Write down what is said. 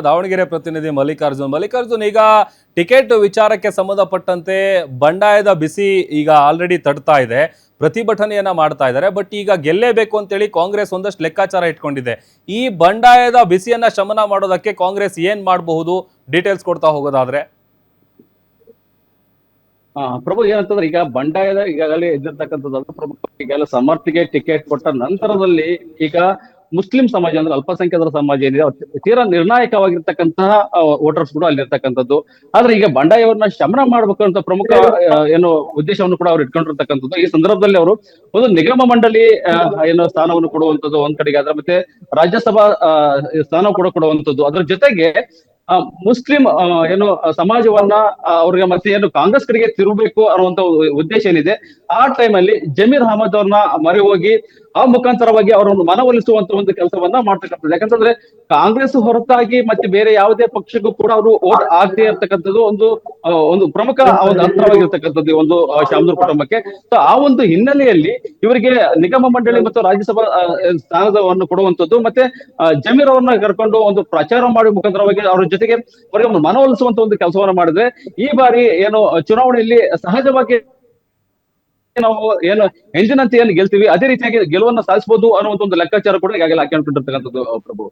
ದಾವಣಗೆರೆ ಪ್ರತಿನಿಧಿ ಮಲ್ಲಿಕಾರ್ಜುನ್ ಈಗ ಟಿಕೆಟ್ ವಿಚಾರಕ್ಕೆ ಸಂಬಂಧಪಟ್ಟಂತೆ ಬಂಡಾಯದ ಬಿಸಿ ಈಗ ಆಲ್ರೆಡಿ ತಡ್ತಾ ಇದೆ. ಪ್ರತಿಭಟನೆಯನ್ನ ಮಾಡ್ತಾ ಇದ್ದಾರೆ. ಬಟ್ ಈಗ ಗೆಲ್ಲೇಬೇಕು ಅಂತೇಳಿ ಕಾಂಗ್ರೆಸ್ ಒಂದಷ್ಟು ಲೆಕ್ಕಾಚಾರ ಇಟ್ಕೊಂಡಿದೆ. ಈ ಬಂಡಾಯದ ಬಿಸಿಯನ್ನ ಶಮನ ಮಾಡೋದಕ್ಕೆ ಕಾಂಗ್ರೆಸ್ ಏನ್ ಮಾಡಬಹುದು, ಡೀಟೇಲ್ಸ್ ಕೊಡ್ತಾ ಹೋಗೋದಾದ್ರೆ? ಪ್ರಭು ಏನಂತಂದ್ರೆ ಈಗ ಬಂಡಾಯದ ಈಗಾಗಲೇ ಇದ್ದಿರ್ತಕ್ಕಂಥದ್ದು ಪ್ರಮುಖ ಈಗಾಗಲೇ ಸಮರ್ಥಿಗೆ ಟಿಕೆಟ್ ಕೊಟ್ಟ ನಂತರದಲ್ಲಿ ಈಗ ಮುಸ್ಲಿಂ ಸಮಾಜ ಅಂದ್ರೆ ಅಲ್ಪಸಂಖ್ಯಾತರ ಸಮಾಜ ಏನಿದೆ ತೀರಾ ನಿರ್ಣಾಯಕವಾಗಿರ್ತಕ್ಕಂತಹ ವೋಟರ್ಸ್ ಕೂಡ ಅಲ್ಲಿರ್ತಕ್ಕಂಥದ್ದು. ಆದ್ರೆ ಈಗ ಬಂಡಾಯವನ್ನ ಶಮನ ಮಾಡ್ಬೇಕು ಅಂತ ಪ್ರಮುಖ ಏನು ಉದ್ದೇಶವನ್ನು ಕೂಡ ಅವ್ರು ಇಟ್ಕೊಂಡಿರ್ತಕ್ಕಂಥದ್ದು. ಈ ಸಂದರ್ಭದಲ್ಲಿ ಅವರು ಒಂದು ನಿಗಮ ಮಂಡಳಿ ಏನು ಸ್ಥಾನವನ್ನು ಕೊಡುವಂಥದ್ದು ಒಂದ್ ಕಡೆಗೆ, ಆದ್ರೆ ಮತ್ತೆ ರಾಜ್ಯಸಭಾ ಸ್ಥಾನ ಕೂಡ ಕೊಡುವಂಥದ್ದು. ಅದ್ರ ಜೊತೆಗೆ ಮುಸ್ಲಿಂ ಏನು ಸಮಾಜವನ್ನ ಅವ್ರಿಗೆ ಮತ್ತೆ ಏನು ಕಾಂಗ್ರೆಸ್ ಕಡೆಗೆ ತಿರುಗಬೇಕು ಅನ್ನುವಂತ ಉದ್ದೇಶ ಏನಿದೆ, ಆ ಟೈಮಲ್ಲಿ ಜಮೀರ್ ಅಹಮದ್ ಅವ್ರನ್ನ ಮರೆ ಹೋಗಿ ಆ ಮುಖಾಂತರವಾಗಿ ಅವರನ್ನು ಮನವೊಲಿಸುವಂತ ಒಂದು ಕೆಲಸವನ್ನ ಮಾಡ್ತಕ್ಕಂಥದ್ದು. ಯಾಕಂತಂದ್ರೆ ಕಾಂಗ್ರೆಸ್ ಹೊರತಾಗಿ ಮತ್ತೆ ಬೇರೆ ಯಾವುದೇ ಪಕ್ಷಕ್ಕೂ ಕೂಡ ಅವರು ವೋಟ್ ಆಗದೆ ಇರ್ತಕ್ಕಂಥದ್ದು ಒಂದು ಪ್ರಮುಖ ಒಂದು ಅಂತರವಾಗಿರ್ತಕ್ಕಂಥದ್ದು ಈ ಒಂದು ಶಾಮನೂರ್ ಕುಟುಂಬಕ್ಕೆ. ಸೊ ಆ ಒಂದು ಹಿನ್ನೆಲೆಯಲ್ಲಿ ಇವರಿಗೆ ನಿಗಮ ಮಂಡಳಿ ಮತ್ತು ರಾಜ್ಯಸಭಾ ಸ್ಥಾನವನ್ನು ಕೊಡುವಂತದ್ದು, ಮತ್ತೆ ಜಮೀರ್ ಅವ್ರನ್ನ ಕರ್ಕೊಂಡು ಒಂದು ಪ್ರಚಾರ ಮಾಡುವ ಮುಖಾಂತರವಾಗಿ ಅವ್ರ ಜೊತೆಗೆ ಅವರಿಗೆ ಒಂದು ಮನವೊಲಿಸುವಂತ ಒಂದು ಕೆಲಸವನ್ನ ಮಾಡಿದ್ರೆ ಈ ಬಾರಿ ಏನು ಚುನಾವಣೆಯಲ್ಲಿ ಸಹಜವಾಗಿ ನಾವು ಏನು ಎಂಜಿನಂತೆ ಏನು ಗೆಲ್ತೀವಿ ಅದೇ ರೀತಿಯಾಗಿ ಗೆಲುವನ್ನ ಸಾಧಿಸಬಹುದು ಅನ್ನುವಂತ ಒಂದು ಲೆಕ್ಕಾಚಾರ ಕೂಡ ಈಗಾಗಲೇ ಹಾಕೊಂಡಿರ್ತಕ್ಕಂಥದ್ದು ಪ್ರಭು.